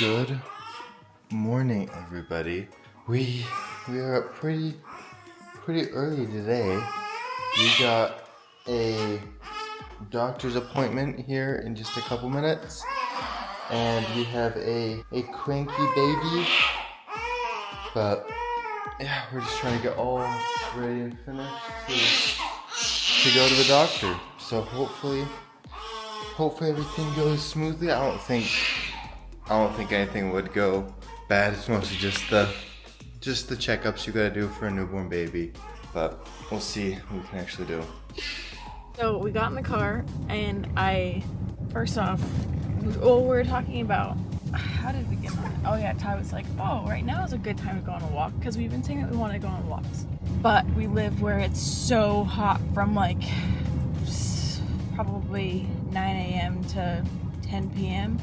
Good morning, everybody. We are up pretty early today. We got a doctor's appointment here in just a couple minutes, and we have a cranky baby. But yeah, we're just trying to get all ready and finished to go to the doctor. So hopefully everything goes smoothly. I don't think anything would go bad. It's mostly just the checkups you gotta do for a newborn baby. But we'll see what we can actually do. So we got in the car and we were talking about, how did we get on it? Oh yeah, Ty was like, oh, right now is a good time to go on a walk because we've been saying that we want to go on walks. But we live where it's so hot from like probably 9 a.m. to 10 p.m.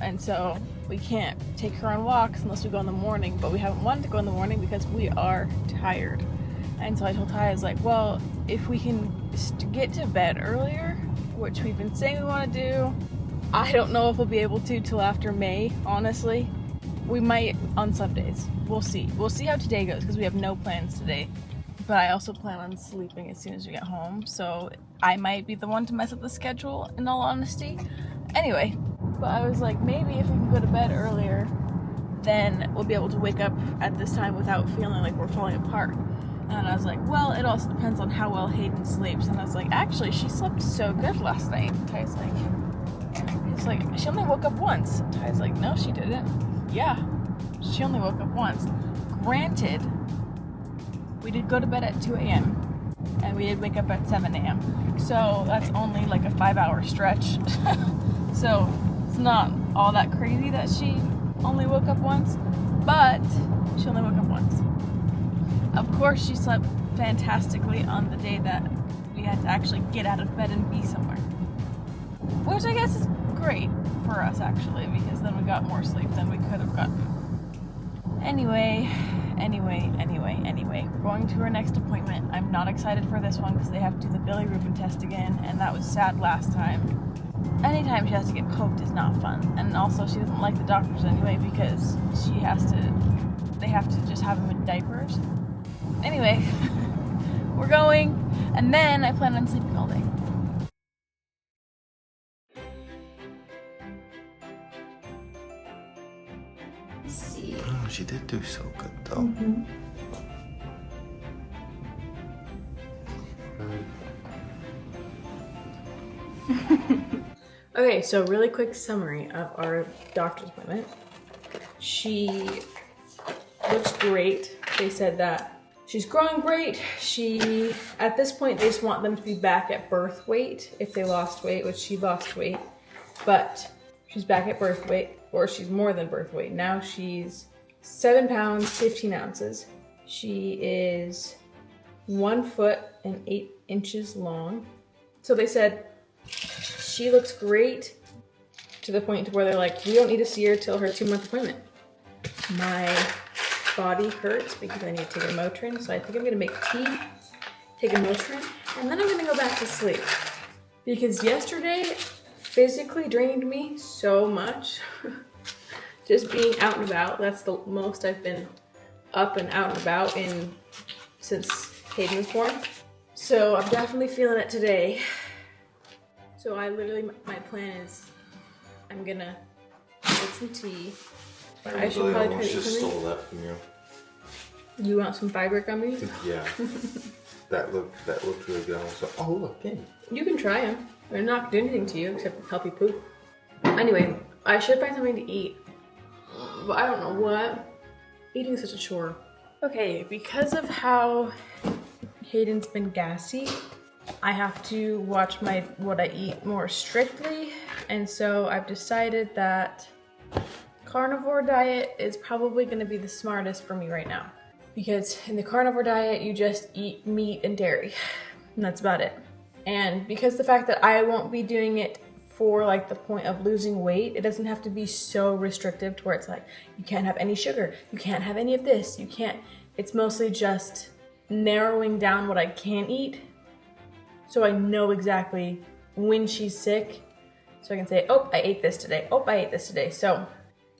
And so we can't take her on walks unless we go in the morning, but we haven't wanted to go in the morning because we are tired. And so I told Ty, I was like, well, if we can get to bed earlier, which we've been saying we want to do, I don't know if we'll be able to till after May, honestly. We might on some days. We'll see. We'll see how today goes because we have no plans today. But I also plan on sleeping as soon as we get home, so I might be the one to mess up the schedule, in all honesty. Anyway, but I was like, maybe if we can go to bed earlier, then we'll be able to wake up at this time without feeling like we're falling apart. And I was like, well, it also depends on how well Hayden sleeps. And I was like, actually, she slept so good last night. Ty's like, she only woke up once. Ty's like, no, she didn't. Yeah, she only woke up once. Granted, we did go to bed at 2 a.m. and we did wake up at 7 a.m. So that's only like a 5-hour stretch. So it's not all that crazy that she only woke up once, but she only woke up once. Of course, she slept fantastically on the day that we had to actually get out of bed and be somewhere. Which I guess is great for us, actually, because then we got more sleep than we could have gotten. Anyway, we're going to our next appointment. I'm not excited for this one because they have to do the bilirubin test again, and that was sad last time. Anytime she has to get poked is not fun. And also, she doesn't like the doctors anyway because they have to just have them in diapers. Anyway, we're going, and then I plan on sleeping all day. See. Oh, she did do so good though. Mm-hmm. Okay, so really quick summary of our doctor's appointment. She looks great. They said that she's growing great. At this point, they just want them to be back at birth weight if they lost weight, which she lost weight. But she's back at birth weight, or she's more than birth weight. Now she's 7 pounds, 15 ounces. She is 1 foot and 8 inches long. So they said she looks great to the point where they're like, we don't need to see her till her 2-month appointment. My body hurts because I need to take a Motrin, so I think I'm gonna make tea, take a Motrin, and then I'm gonna go back to sleep. Because yesterday physically drained me so much. Just being out and about, that's the most I've been up and out and about since Hayden was born. So I'm definitely feeling it today. So my plan is I'm gonna make some tea. I should probably try to eat just something. stole that from you. You want some fiber gummies? Yeah. that looked really good. Also, oh look, hey. You can try them. They're not doing anything to you except help you poop. Anyway, I should find something to eat. But I don't know what. Eating is such a chore. Okay, because of how Hayden's been gassy, I have to watch what I eat more strictly. And so I've decided that carnivore diet is probably going to be the smartest for me right now. Because in the carnivore diet, you just eat meat and dairy. And that's about it. And because the fact that I won't be doing it for like the point of losing weight, it doesn't have to be so restrictive to where it's like, you can't have any sugar, you can't have any of this, you can't. It's mostly just narrowing down what I can eat. So I know exactly when she's sick. So I can say, oh, I ate this today. Oh, I ate this today. So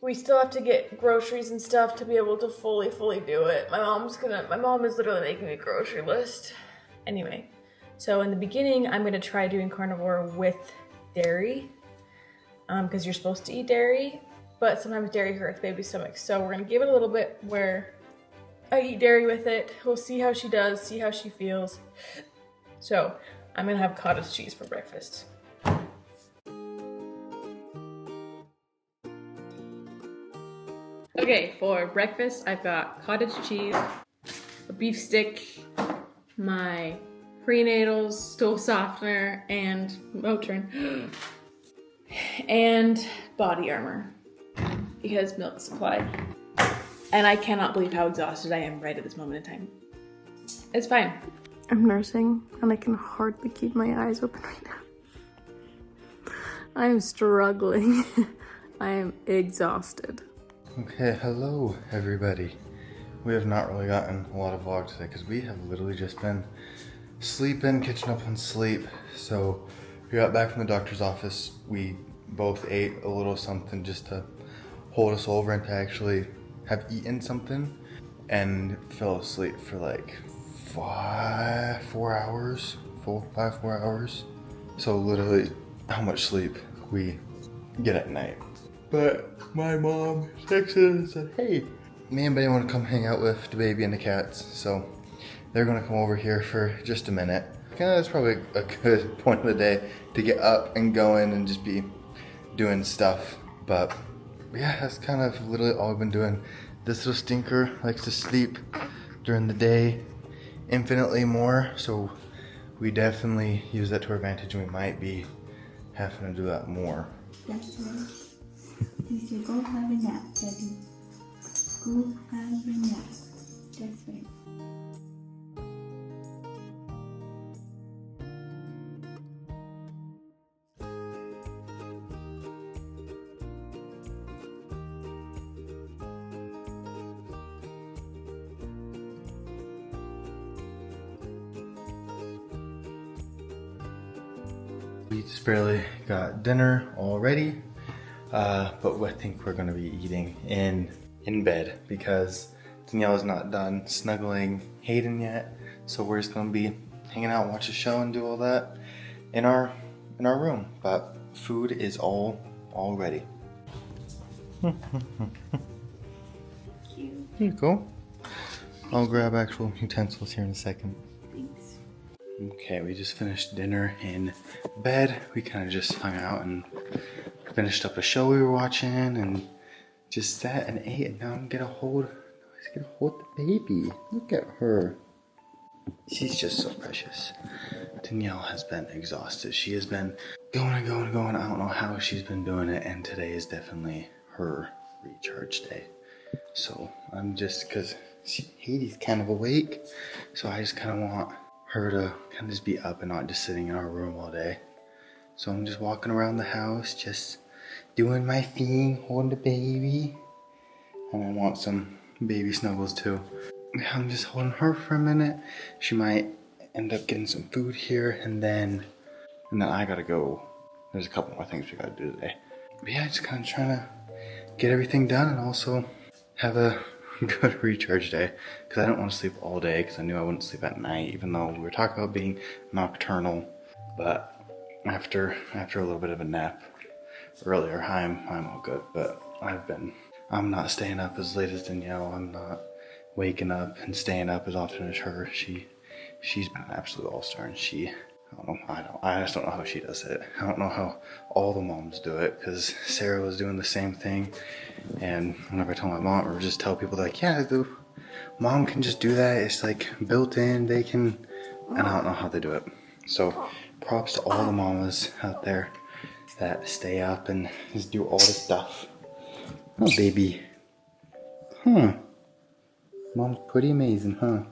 we still have to get groceries and stuff to be able to fully do it. My mom is literally making a grocery list. Anyway, so in the beginning, I'm gonna try doing carnivore with dairy, because you're supposed to eat dairy, but sometimes dairy hurts baby's stomach. So we're gonna give it a little bit where I eat dairy with it. We'll see how she does, see how she feels. So I'm gonna have cottage cheese for breakfast. Okay, for breakfast, I've got cottage cheese, a beef stick, my prenatals, stool softener, and Motrin, and body armor, because milk supply. And I cannot believe how exhausted I am right at this moment in time. It's fine. I'm nursing, and I can hardly keep my eyes open right now. I am struggling. I am exhausted. Okay, hello everybody. We have not really gotten a lot of vlog today because we have literally just been sleeping, catching up on sleep. So we got back from the doctor's office. We both ate a little something just to hold us over and to actually have eaten something, and fell asleep for like 4 hours. So literally how much sleep we get at night. But my mom texted and said, hey, me and Betty want to come hang out with the baby and the cats. So they're going to come over here for just a minute. That's probably a good point of the day to get up and going and just be doing stuff. But yeah, that's kind of literally all we've been doing. This little stinker likes to sleep during the day infinitely more. So we definitely use that to our advantage, and we might be having to do that more. That's right. You should go have a nap, Daddy. Go have a nap. That's right. We just barely got dinner already. But I think we're gonna be eating in bed because Danielle is not done snuggling Hayden yet. So we're just gonna be hanging out, watch a show, and do all that in our room. But food is all ready. Cute. Here you go. I'll grab actual utensils here in a second. Thanks. Okay, we just finished dinner in bed. We kind of just hung out and finished up a show we were watching and just sat and ate, and now I'm gonna hold the baby. Look at her. She's just so precious. Danielle has been exhausted. She has been going. I don't know how she's been doing it, and today is definitely her recharge day. So I'm just, cause Heidi's kind of awake, so I just kind of want her to kind of just be up and not just sitting in our room all day. So I'm just walking around the house, just doing my thing, holding the baby. And I want some baby snuggles too. I'm just holding her for a minute. She might end up getting some food here, and then I gotta go. There's a couple more things we gotta do today. But yeah, just kind of trying to get everything done and also have a good recharge day. Because I don't want to sleep all day, because I knew I wouldn't sleep at night, even though we were talking about being nocturnal. But after a little bit of a nap earlier, I'm all good. But I'm not staying up as late as Danielle. I'm not waking up and staying up as often as her. She's been an absolute all-star, and I just don't know how she does it. I don't know how all the moms do it, because Sarah was doing the same thing. And whenever I tell my mom, or just tell people, like, yeah, the mom can just do that. It's like built in, they can, and I don't know how they do it. So props to all the mamas out there that stay up and just do all this stuff. Oh, baby. Huh. Mom's pretty amazing, huh?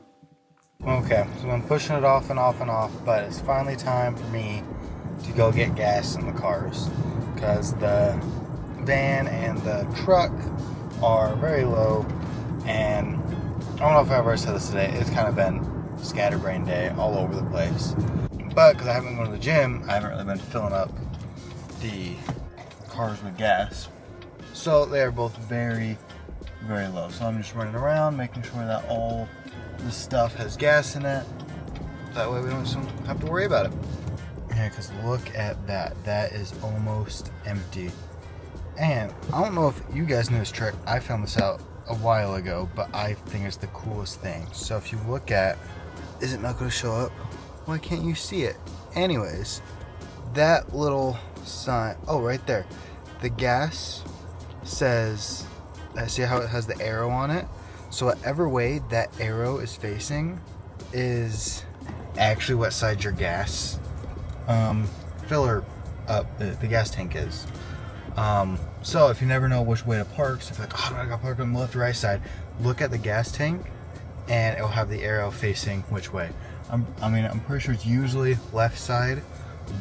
Okay, so I'm pushing it off and off and off, but it's finally time for me to go get gas in the cars, because the van and the truck are very low, and I don't know if I ever said this today, it's kind of been scatterbrain day all over the place. But because I haven't been going to the gym, I haven't really been filling up the cars with gas. So they are both very, very low. So I'm just running around, making sure that all the stuff has gas in it. That way we don't have to worry about it. Yeah, because look at that. That is almost empty. And I don't know if you guys know this trick. I found this out a while ago, but I think it's the coolest thing. So if you look at, is it not going to show up? Why can't you see it? Anyways, that little sign, oh, right there. The gas says, see how it has the arrow on it? So whatever way that arrow is facing is actually what side your gas filler up the gas tank is. So if you never know which way to park, so if you're like, oh, I gotta park on the left or right side, look at the gas tank and it'll have the arrow facing which way. I'm pretty sure it's usually left side,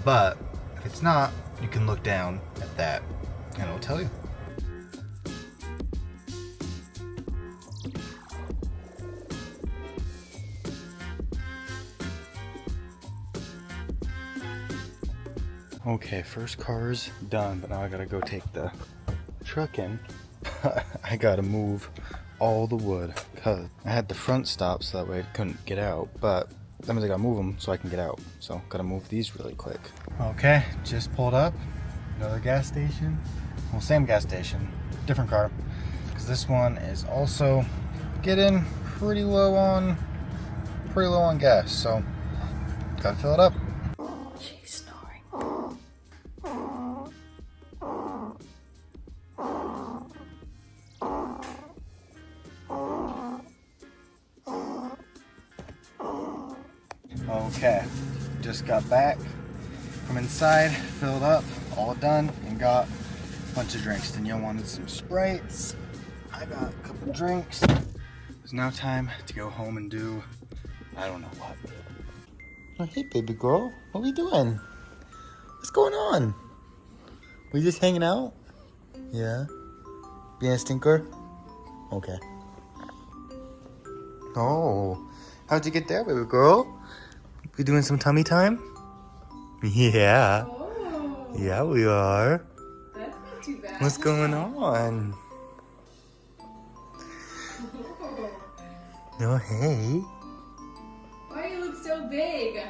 but if it's not, you can look down at that and it'll tell you. Okay, first car's done, but now I gotta go take the truck in. I gotta move all the wood because I had the front stop so that way it couldn't get out, but that means I gotta move them so I can get out. So gotta move these really quick. Okay, just pulled up, another gas station. Well, same gas station, different car, because this one is also getting pretty low on gas, so gotta fill it up. She's snoring. Okay, just got back from inside, filled up, all done, and got a bunch of drinks. Danielle wanted some Sprites. I got a couple drinks. It's now time to go home and do, I don't know what. Oh, hey, baby girl. What are we doing? What's going on? We just hanging out? Yeah? Being a stinker? Okay. Oh, how'd you get there, baby girl? We doing some tummy time? Yeah. Oh, Yeah, we are. that's not too bad. What's going on? Oh, hey. Why do you look so big?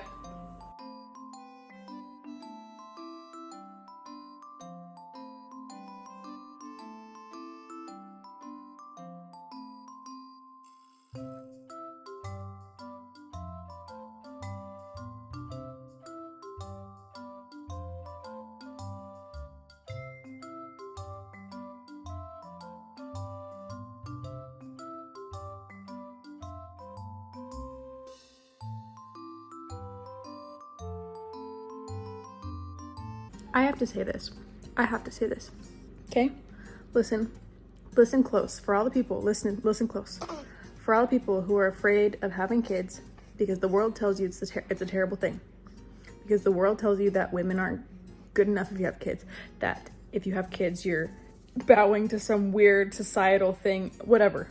I have to say this. Okay? Listen close. For all the people, listen close. For all the people who are afraid of having kids because the world tells you it's a terrible thing. Because the world tells you that women aren't good enough if you have kids. That if you have kids, you're bowing to some weird societal thing, whatever.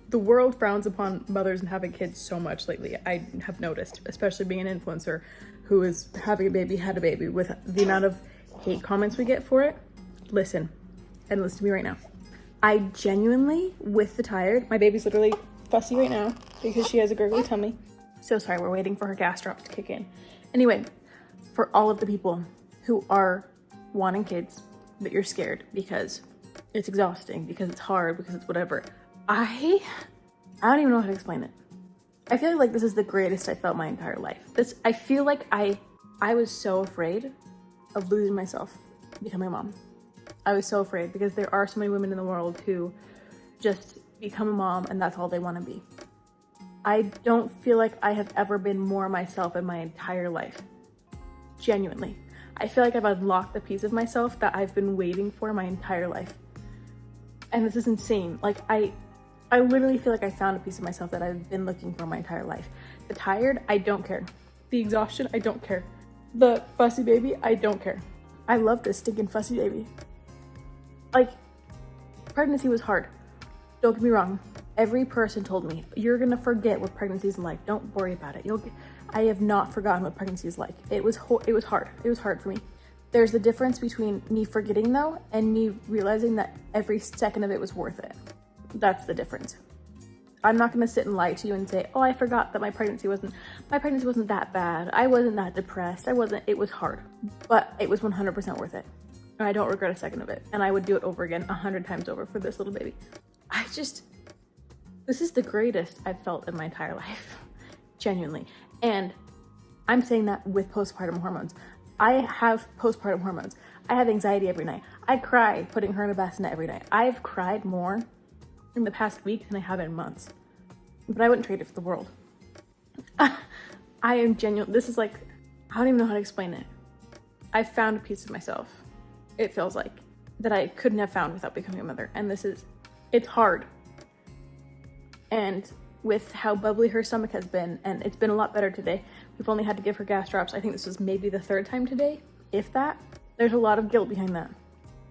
The world frowns upon mothers and having kids so much lately. I have noticed, especially being an influencer who is having a baby, had a baby, with the amount of hate comments we get for it. Listen to me right now. I genuinely, with the tired, my baby's literally fussy right now because she has a gurgly tummy. So sorry, we're waiting for her gas drop to kick in. Anyway, for all of the people who are wanting kids, but you're scared because it's exhausting, because it's hard, because it's whatever. I don't even know how to explain it. I feel like this is the greatest I felt my entire life. I feel like I was so afraid of losing myself becoming a mom. I was so afraid because there are so many women in the world who just become a mom and that's all they want to be. I don't feel like I have ever been more myself in my entire life. Genuinely. I feel like I've unlocked a piece of myself that I've been waiting for my entire life. And this is insane. Like, I literally feel like I found a piece of myself that I've been looking for my entire life. The tired, I don't care. The exhaustion, I don't care. The fussy baby, I don't care. I love this stinking fussy baby. Like, pregnancy was hard. Don't get me wrong. Every person told me, you're gonna forget what pregnancy is like. Don't worry about it. I have not forgotten what pregnancy is like. It was hard. It was hard for me. There's the difference between me forgetting though and me realizing that every second of it was worth it. That's the difference. I'm not gonna sit and lie to you and say, oh, I forgot that my pregnancy wasn't that bad. I wasn't that depressed. It was hard, but it was 100% worth it. And I don't regret a second of it. And I would do it over again 100 times over for this little baby. This is the greatest I've felt in my entire life, genuinely. And I'm saying that with postpartum hormones. I have postpartum hormones. I have anxiety every night. I cry putting her in a bassinet every night. I've cried more in the past week than I have in months. But I wouldn't trade it for the world. I am genuine. This is like, I don't even know how to explain it. I found a piece of myself, it feels like, that I couldn't have found without becoming a mother. And it's hard. And with how bubbly her stomach has been, and it's been a lot better today. We've only had to give her gas drops. I think this was maybe the 3rd time today, if that. There's a lot of guilt behind that.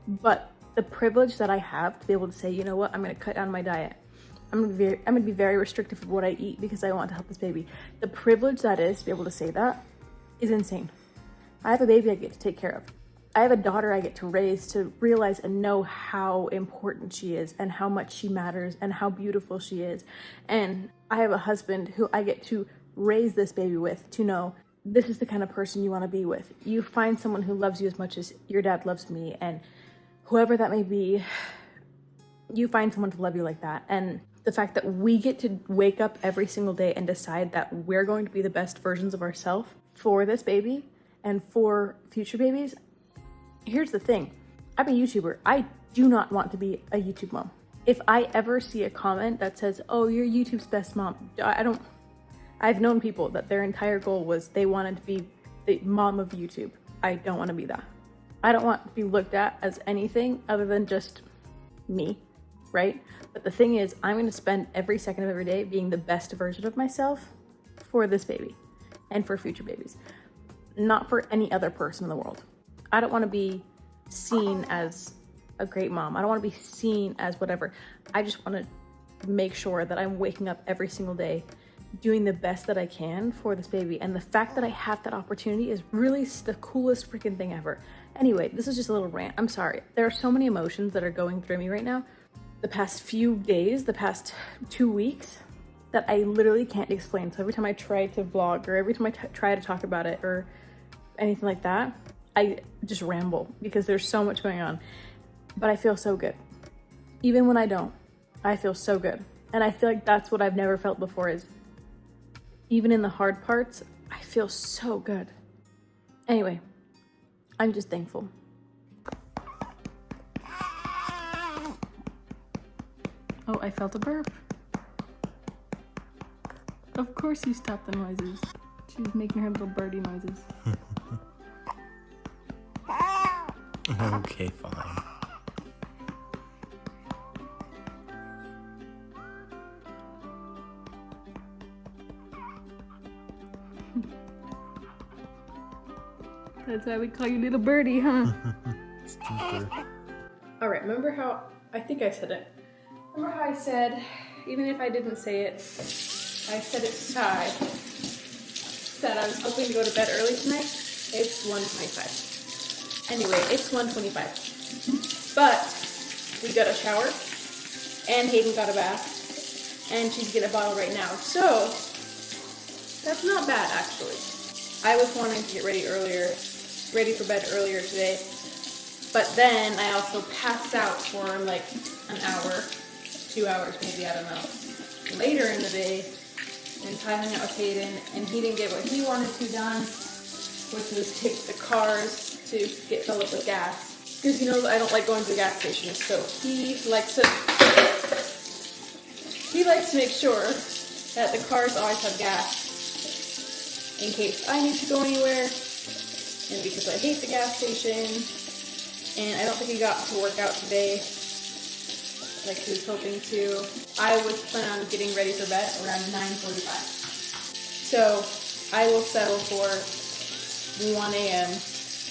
But the privilege that I have to be able to say, you know what, I'm gonna cut down my diet. I'm gonna be very restrictive of what I eat because I want to help this baby. The privilege that is to be able to say that is insane. I have a baby I get to take care of. I have a daughter I get to raise, to realize and know how important she is and how much she matters and how beautiful she is. And I have a husband who I get to raise this baby with, to know this is the kind of person you want to be with. You find someone who loves you as much as your dad loves me, and whoever that may be, you find someone to love you like that. And the fact that we get to wake up every single day and decide that we're going to be the best versions of ourselves for this baby and for future babies. Here's the thing. I'm a YouTuber. I do not want to be a YouTube mom. If I ever see a comment that says, oh, you're YouTube's best mom, I've known people that their entire goal was they wanted to be the mom of YouTube. I don't want to be that. I don't want to be looked at as anything other than just me, right? But the thing is, I'm going to spend every second of every day being the best version of myself for this baby and for future babies, not for any other person in the world. I don't want to be seen as a great mom. I don't want to be seen as whatever. I just want to make sure that I'm waking up every single day doing the best that I can for this baby. And the fact that I have that opportunity is really the coolest freaking thing ever. Anyway, this is just a little rant. I'm sorry. There are so many emotions that are going through me right now. The past few days, the past 2 weeks, that I literally can't explain. So every time I try to vlog or every time I try to talk about it or anything like that, I just ramble because there's so much going on. But I feel so good. Even when I don't, I feel so good. And I feel like that's what I've never felt before, is even in the hard parts, I feel so good. Anyway, I'm just thankful. Oh, I felt a burp. Of course you stopped the noises. She's making her little birdie noises. Okay, fine. That's why we call you little birdie, huh? Super. All right, remember how, I think I said it. Remember how I said, even if I didn't say it, I said it to Ty, that I was hoping to go to bed early tonight? It's 1:25. Anyway, it's 1:25. But we got a shower, and Hayden got a bath, and she's getting a bottle right now. So, that's not bad, actually. I was wanting to get ready for bed earlier today, but then I also passed out for like an hour, 2 hours maybe, I don't know, later in the day, and Ty hung out with Hayden, and he didn't get what he wanted to done, which was take the cars to get filled up with gas, because he knows I don't like going to the gas station, so he likes to make sure that the cars always have gas in case I need to go anywhere, and because I hate the gas station, and I don't think he got to work out today like he was hoping to. I was planning on getting ready for bed around 9:45. So I will settle for 1 a.m.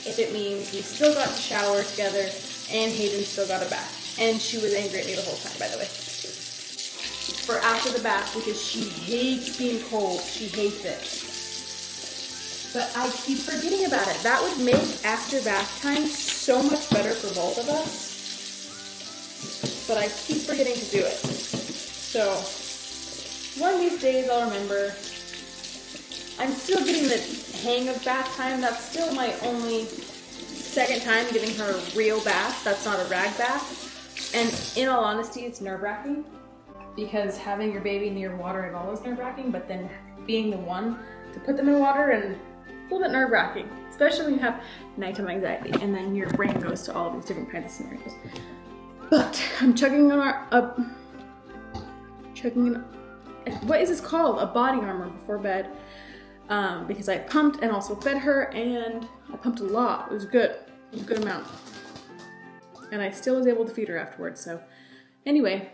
if it means we still got to shower together and Hayden still got a bath. And she was angry at me the whole time, by the way. For after the bath, because she hates being cold. She hates it. But I keep forgetting about it. That would make after bath time so much better for both of us. But I keep forgetting to do it. So one of these days I'll remember. I'm still getting the hang of bath time. That's still my only second time giving her a real bath. That's not a rag bath. And in all honesty, it's nerve-wracking because having your baby near water is always nerve-wracking, but then being the one to put them in water, and it's a little bit nerve-wracking, especially when you have nighttime anxiety and then your brain goes to all these different kinds of scenarios. But I'm chugging on what is this called? A body armor before bed. Because I pumped and also fed her, and I pumped a lot. It was good. It was a good amount. And I still was able to feed her afterwards, so anyway,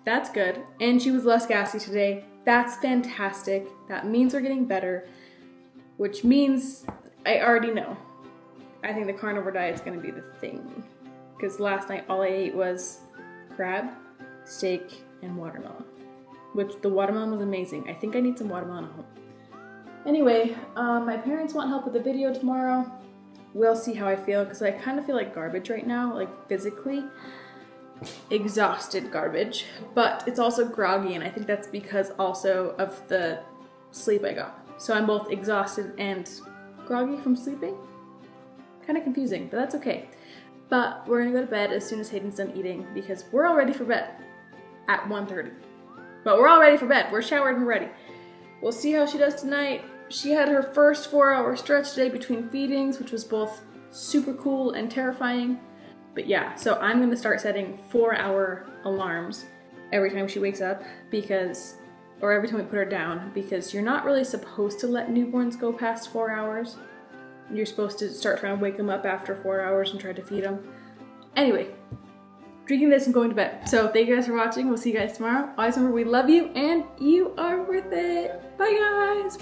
that's good. And she was less gassy today. That's fantastic. That means we're getting better, which means I already know. I think the carnivore diet is going to be the thing. Because last night all I ate was crab, steak, and watermelon. Which the watermelon was amazing. I think I need some watermelon at home. Anyway, my parents want help with the video tomorrow. We'll see how I feel, because I kind of feel like garbage right now, like physically exhausted garbage, but it's also groggy, and I think that's because also of the sleep I got. So I'm both exhausted and groggy from sleeping. Kind of confusing, but that's okay. But we're gonna go to bed as soon as Hayden's done eating, because we're all ready for bed at 1:30. But we're all ready for bed. We're showered and ready. We'll see how she does tonight. She had her first 4-hour stretch today between feedings, which was both super cool and terrifying. But yeah, so I'm gonna start setting 4-hour alarms every time she wakes up, or every time we put her down, because you're not really supposed to let newborns go past 4 hours. You're supposed to start trying to wake them up after 4 hours and try to feed them. Anyway, drinking this and going to bed. So thank you guys for watching. We'll see you guys tomorrow. Always remember, we love you and you are worth it. Bye guys.